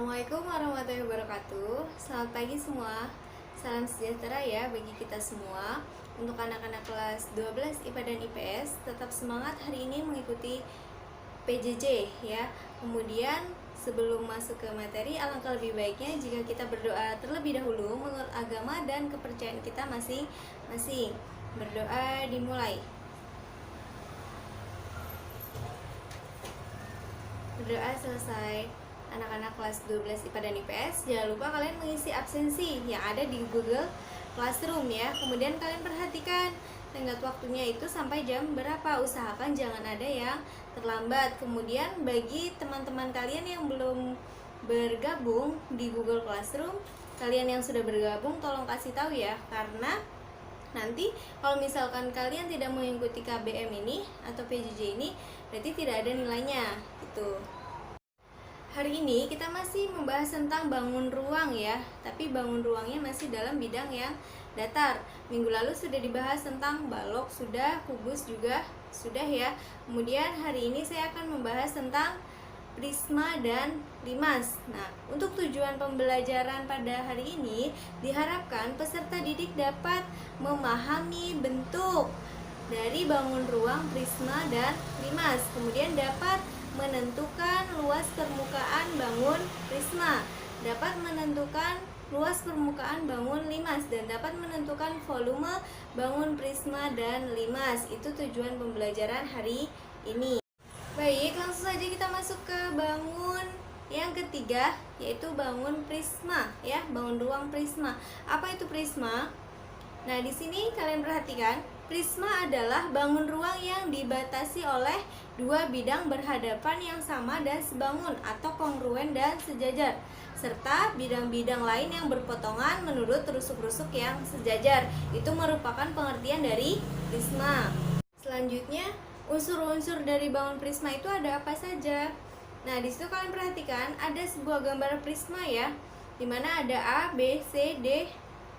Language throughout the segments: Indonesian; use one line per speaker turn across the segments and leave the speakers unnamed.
Assalamualaikum warahmatullahi wabarakatuh. Selamat pagi semua. Salam sejahtera ya bagi kita semua. Untuk anak-anak kelas 12 IPA dan IPS, tetap semangat hari ini mengikuti PJJ ya. Kemudian sebelum masuk ke materi, alangkah lebih baiknya jika kita berdoa terlebih dahulu menurut agama dan kepercayaan kita masing-masing. Berdoa dimulai. Berdoa selesai. Anak-anak kelas 12 IPA dan IPS, jangan lupa kalian mengisi absensi yang ada di Google Classroom ya. Kemudian kalian perhatikan tenggat waktunya itu sampai jam berapa. Usahakan jangan ada yang terlambat. Kemudian bagi teman-teman kalian yang belum bergabung di Google Classroom, kalian yang sudah bergabung tolong kasih tahu ya, karena nanti kalau misalkan kalian tidak mengikuti KBM ini atau PJJ ini, berarti tidak ada nilainya gitu. Hari ini kita masih membahas tentang bangun ruang ya, tapi bangun ruangnya masih dalam bidang yang datar. Minggu lalu sudah dibahas tentang balok, sudah, kubus juga sudah ya. Kemudian hari ini saya akan membahas tentang prisma dan limas. Nah, untuk tujuan pembelajaran pada hari ini, diharapkan peserta didik dapat memahami bentuk dari bangun ruang, prisma, dan limas. Kemudian dapat menentukan luas permukaan bangun prisma, dapat menentukan luas permukaan bangun limas, dan dapat menentukan volume bangun prisma dan limas. Itu tujuan pembelajaran hari ini. Baik, langsung saja kita masuk ke bangun yang ketiga, yaitu bangun prisma ya, bangun ruang prisma. Apa itu prisma? Nah, di sini kalian perhatikan, prisma adalah bangun ruang yang dibatasi oleh dua bidang berhadapan yang sama dan sebangun atau kongruen dan sejajar, serta bidang-bidang lain yang berpotongan menurut rusuk-rusuk yang sejajar. Itu merupakan pengertian dari prisma. Selanjutnya, unsur-unsur dari bangun prisma itu ada apa saja? Nah, di situ kalian perhatikan ada sebuah gambar prisma ya, dimana ada A, B, C, D,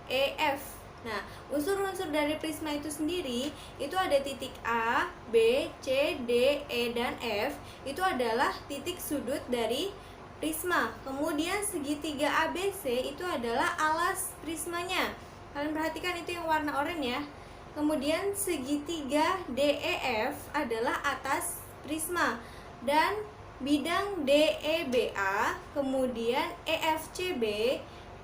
E, F. Nah, unsur-unsur dari prisma itu sendiri itu ada titik A, B, C, D, E, dan F. Itu adalah titik sudut dari prisma. Kemudian segitiga ABC itu adalah alas prismanya. Kalian perhatikan itu yang warna oranye ya. Kemudian segitiga DEF adalah atas prisma, dan bidang DEBA, kemudian EFCB,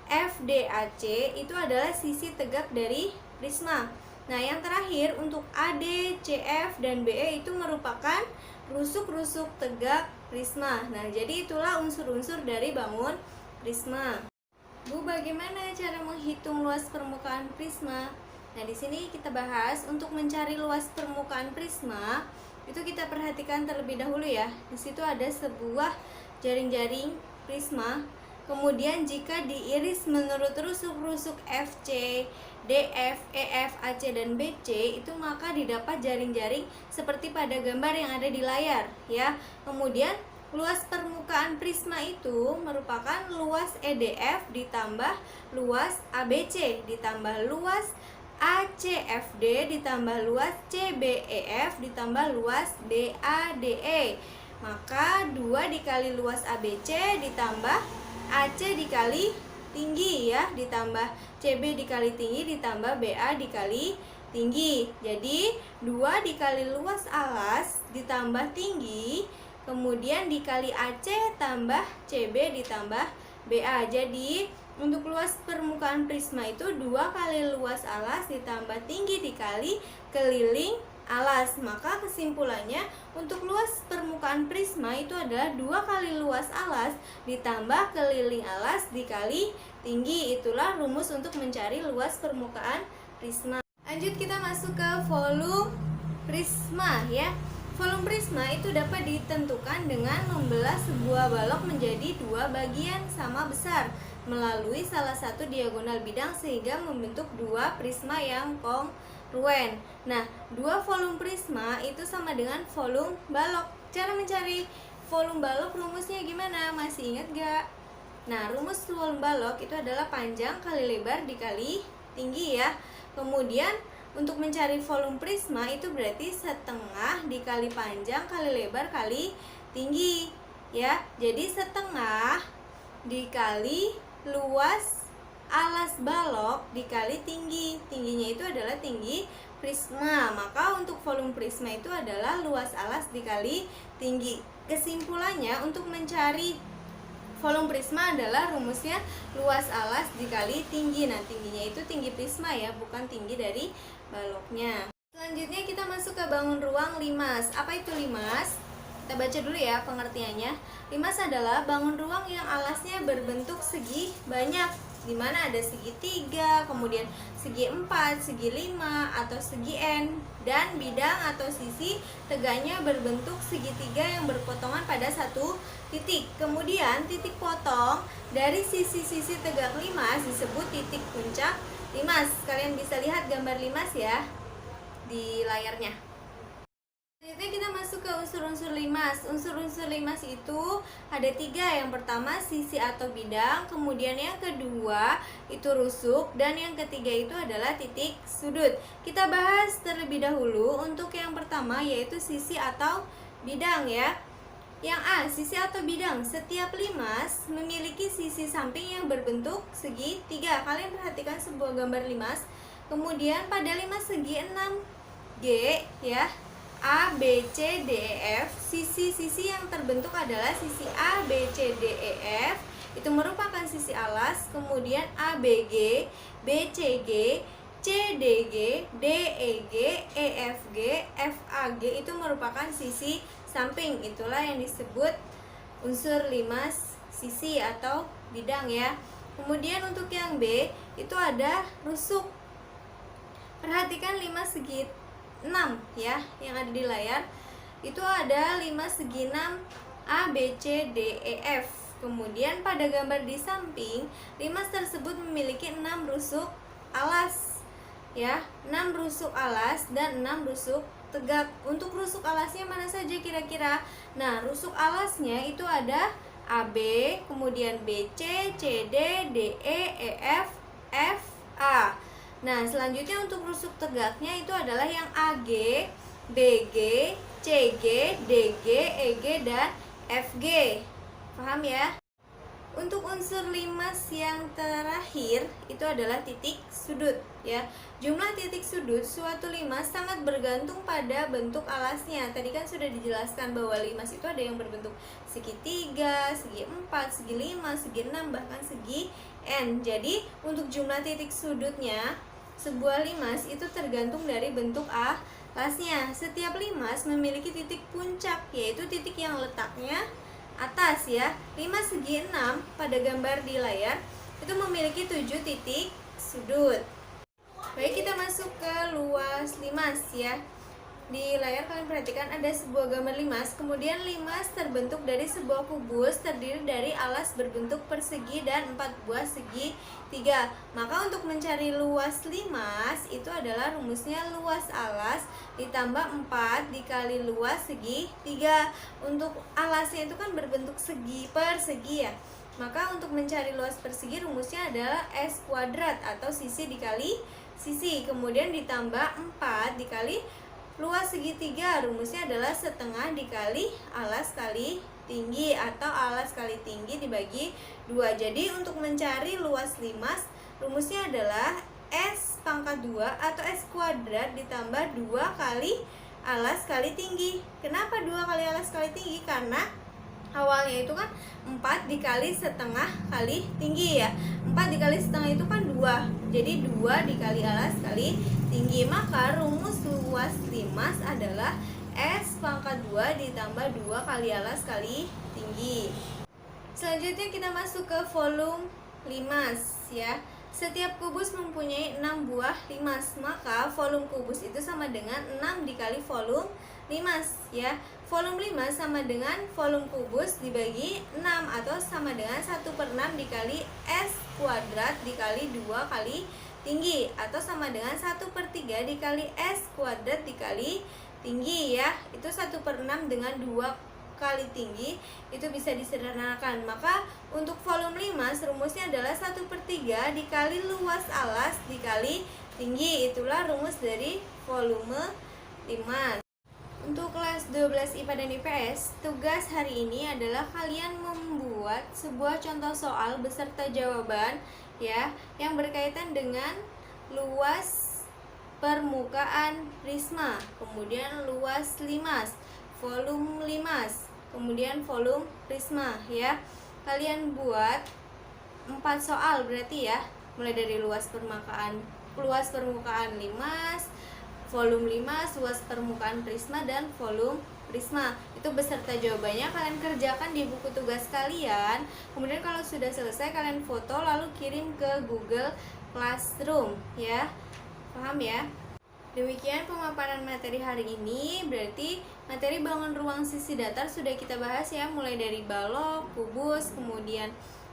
FDAC itu adalah sisi tegak dari prisma. Nah, yang terakhir untuk AD, CF, dan BE itu merupakan rusuk-rusuk tegak prisma. Nah, jadi itulah unsur-unsur dari bangun prisma. Bu, bagaimana cara menghitung luas permukaan prisma? Nah, di sini kita bahas untuk mencari luas permukaan prisma. Itu kita perhatikan terlebih dahulu ya. Di situ ada sebuah jaring-jaring prisma. Kemudian jika diiris menurut rusuk-rusuk FC, DF, EF, AC, dan BC, itu maka didapat jaring-jaring seperti pada gambar yang ada di layar ya. Kemudian luas permukaan prisma itu merupakan luas EDF ditambah luas ABC ditambah luas ACFD ditambah luas CBEF ditambah luas DADE. Maka 2 dikali luas ABC ditambah AC dikali tinggi ya, ditambah CB dikali tinggi ditambah BA dikali tinggi. Jadi 2 dikali luas alas ditambah tinggi, kemudian dikali AC tambah CB ditambah BA. Jadi untuk luas permukaan prisma itu 2 kali luas alas ditambah tinggi dikali keliling alas. Maka kesimpulannya untuk luas permukaan prisma itu adalah 2 kali luas alas ditambah keliling alas dikali tinggi. Itulah rumus untuk mencari luas permukaan prisma. Lanjut kita masuk ke volume prisma ya. Volume prisma itu dapat ditentukan dengan membelah sebuah balok menjadi 2 bagian sama besar melalui salah satu diagonal bidang sehingga membentuk 2 prisma yang kongruen. Nah, 2 volume prisma itu sama dengan volume balok. Cara mencari volume balok rumusnya gimana? Masih ingat gak? Nah, rumus volume balok itu adalah panjang kali lebar dikali tinggi ya. Kemudian untuk mencari volume prisma itu berarti setengah dikali panjang kali lebar kali tinggi ya. Jadi setengah dikali luas alas balok dikali tinggi. Tingginya itu adalah tinggi prisma. Maka untuk volume prisma itu adalah luas alas dikali tinggi. Kesimpulannya, untuk mencari volume prisma adalah rumusnya luas alas dikali tinggi. Nah, tingginya itu tinggi prisma ya, bukan tinggi dari baloknya. Selanjutnya kita masuk ke bangun ruang limas. Apa itu limas? Kita baca dulu ya pengertiannya. Limas adalah bangun ruang yang alasnya berbentuk segi banyak, di mana ada segi 3, kemudian segi 4, segi 5, atau segi N, dan bidang atau sisi tegaknya berbentuk segitiga yang berpotongan pada satu titik. Kemudian titik potong dari sisi-sisi tegak limas disebut titik puncak limas. Kalian bisa lihat gambar limas ya di layarnya. Selanjutnya kita masuk ke unsur-unsur limas. Unsur-unsur limas itu ada 3. Yang pertama sisi atau bidang, kemudian yang kedua itu rusuk, dan yang ketiga itu adalah titik sudut. Kita bahas terlebih dahulu untuk yang pertama, yaitu sisi atau bidang ya. Yang A, sisi atau bidang. Setiap limas memiliki sisi samping yang berbentuk segi 3. Kalian perhatikan sebuah gambar limas. Kemudian pada limas segi 6G ya, A, B, C, D, E, F. Sisi-sisi yang terbentuk adalah sisi A, B, C, D, E, F. Itu merupakan sisi alas. Kemudian A, B, G, B, C, G, C, D, G, D, E, G, E, F, G, F, A, G itu merupakan sisi samping. Itulah yang disebut unsur limas sisi atau bidang ya. Kemudian untuk yang B itu ada rusuk. Perhatikan limas segi 6 ya yang ada di layar. Itu ada limas segi 6 A, B, C, D, E, F. Kemudian pada gambar di samping, limas tersebut memiliki 6 rusuk alas ya, 6 rusuk alas dan 6 rusuk tegak. Untuk rusuk alasnya mana saja kira-kira? Nah, rusuk alasnya itu ada AB, kemudian BC, CD, DE, EF, F, A. Nah, selanjutnya untuk rusuk tegaknya itu adalah yang AG, BG, CG, DG, EG, dan FG. Paham ya? Untuk unsur limas yang terakhir itu adalah titik sudut ya. Jumlah titik sudut suatu limas sangat bergantung pada bentuk alasnya. Tadi kan sudah dijelaskan bahwa limas itu ada yang berbentuk segi 3, segi 4, segi 5, segi 6, bahkan segi N. Jadi untuk jumlah titik sudutnya sebuah limas itu tergantung dari bentuk alasnya. Setiap limas memiliki titik puncak, yaitu titik yang letaknya atas ya. Limas segi 6 pada gambar di layar itu memiliki 7 titik sudut. Baik, kita masuk ke luas limas ya. Di layar kalian perhatikan ada sebuah gambar limas. Kemudian limas terbentuk dari sebuah kubus terdiri dari alas berbentuk persegi dan 4 buah segi 3. Maka untuk mencari luas limas itu adalah rumusnya luas alas ditambah 4 dikali luas segi 3. Untuk alasnya itu kan berbentuk segi persegi ya. Maka untuk mencari luas persegi rumusnya adalah S kuadrat atau sisi dikali sisi. Kemudian ditambah 4 dikali luas segitiga, rumusnya adalah setengah dikali alas kali tinggi atau alas kali tinggi dibagi 2. Jadi untuk mencari luas limas, rumusnya adalah S pangkat 2 atau S kuadrat ditambah 2 kali alas kali tinggi. Kenapa 2 kali alas kali tinggi? Karena awalnya itu kan 4 dikali setengah kali tinggi ya. 4 dikali setengah itu kan 2. Jadi 2 dikali alas kali tinggi. Maka rumus luas limas adalah S pangkat 2 ditambah 2 kali alas kali tinggi. Selanjutnya kita masuk ke volume limas ya. Setiap kubus mempunyai 6 buah limas. Maka volume kubus itu sama dengan 6 dikali volume limas ya. Volume limas sama dengan volume kubus dibagi 6 atau sama dengan 1/6 dikali S kuadrat dikali 2 kali tinggi atau sama dengan 1/3 dikali S kuadrat dikali tinggi ya. Itu 1/6 dengan 2 kali tinggi itu bisa disederhanakan. Maka untuk volume limas rumusnya adalah 1/3 dikali luas alas dikali tinggi. Itulah rumus dari volume limas. Untuk kelas 12 IPA dan IPS, tugas hari ini adalah kalian membuat sebuah contoh soal beserta jawaban ya, yang berkaitan dengan luas permukaan prisma, kemudian luas limas, volume limas, kemudian volume prisma ya. Kalian buat 4 soal berarti ya, mulai dari luas permukaan limas, volume limas, luas permukaan prisma, dan volume prisma. Itu beserta jawabannya kalian kerjakan di buku tugas kalian. Kemudian kalau sudah selesai kalian foto lalu kirim ke Google Classroom ya. Paham ya? Demikian pemaparan materi hari ini. Berarti materi bangun ruang sisi datar sudah kita bahas ya, mulai dari balok, kubus, kemudian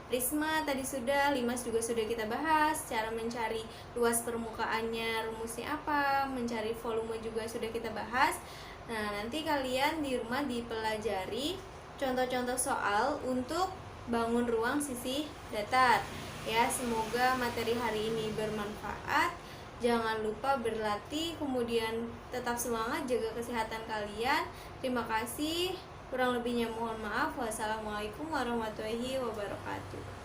prisma tadi sudah, limas juga sudah kita bahas, cara mencari luas permukaannya, rumusnya apa, mencari volume juga sudah kita bahas. Nah, nanti kalian di rumah dipelajari contoh-contoh soal untuk bangun ruang sisi datar. Ya, semoga materi hari ini bermanfaat. Jangan lupa berlatih, kemudian tetap semangat, jaga kesehatan kalian. Terima kasih. Kurang lebihnya mohon maaf. Wassalamualaikum warahmatullahi wabarakatuh.